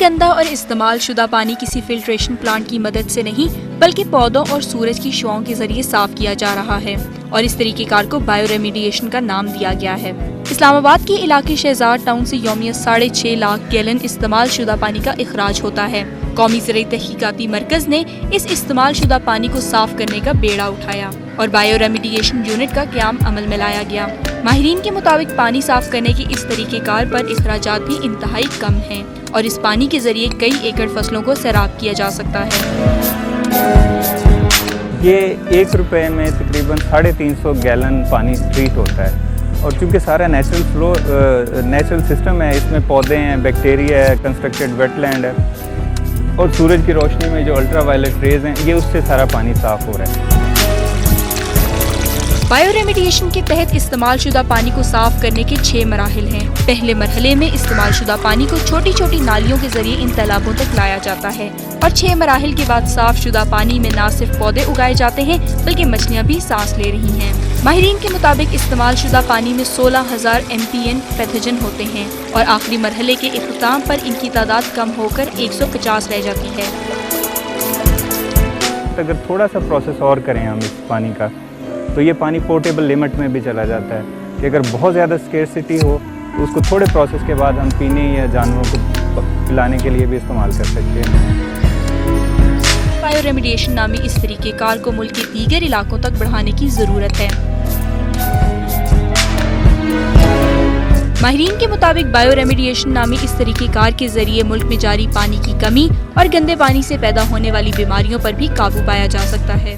गंदा और इस्तेमाल शुदा पानी किसी फिल्ट्रेशन प्लांट की मदद से नहीं बल्कि पौधों और सूरज की शुआओं के जरिए साफ किया जा रहा है और इस तरीकेकार को बायो रेमिडिएशन का नाम दिया गया है। इस्लामाबाद के इलाके शहजाद टाउन से यौमिया 6.5 लाख गैलन इस्तेमाल शुदा पानी का इखराज होता है। कौमी ज़राई तहकीकाती मरकज ने इस इस्तेमाल शुदा पानी को साफ करने का बेड़ा उठाया और बायो रेमिडिएशन यूनिट का क़याम अमल में लाया गया। माहिरीन के मुताबिक पानी साफ करने के इस तरीकेकार पर इखराजात भी इंतहाई कम हैं और इस पानी के जरिए कई एकड़ फसलों को सैराब किया जा सकता है। ये 1 रुपए में तकरीबन 350 गैलन पानी ट्रीट होता है और चूँकि सारा नेचुरल सिस्टम है, इसमें पौधे हैं, बैक्टीरिया है, कंस्ट्रक्टेड वेटलैंड है और सूरज की रोशनी में जो अल्ट्रा वायलेट रेज हैं, ये उससे सारा पानी साफ़ हो रहा है। बायो रेमिडिएशन के तहत इस्तेमाल शुदा पानी को साफ करने के 6 मराहिल हैं। पहले मरहले में इस्तेमाल शुदा पानी को छोटी छोटी नालियों के जरिए इन तालाबों तक लाया जाता है और 6 मराहिल के बाद साफ शुदा पानी में न सिर्फ पौधे उगाए जाते हैं बल्कि मछलियाँ भी सांस ले रही हैं। माहिरीन के मुताबिक इस्तेमाल शुदा पानी में 16,000 MPN पैथोजन होते हैं और आखिरी मरहले के इख्तिताम पर इनकी तादाद कम होकर 150 रह जाती है। अगर थोड़ा सा प्रोसेस और करें हम इस पानी का तो ये पानी पोर्टेबल लिमिट में भी चला जाता है कि अगर बहुत ज़्यादा स्केर्सिटी हो तो उसको थोड़े प्रोसेस के बाद हम पीने या जानवरों को पिलाने के लिए भी इस्तेमाल कर सकते हैं। बायो रेमिडिएशन नामी इस तरीकेकार को मुल्क के दीगर इलाकों तक बढ़ाने की ज़रूरत है। माहिरीन के मुताबिक बायो रेमिडिएशन नामी इस तरीकेकार के जरिए मुल्क में जारी पानी की कमी और गंदे पानी से पैदा होने वाली बीमारियों पर भी काबू पाया जा सकता है।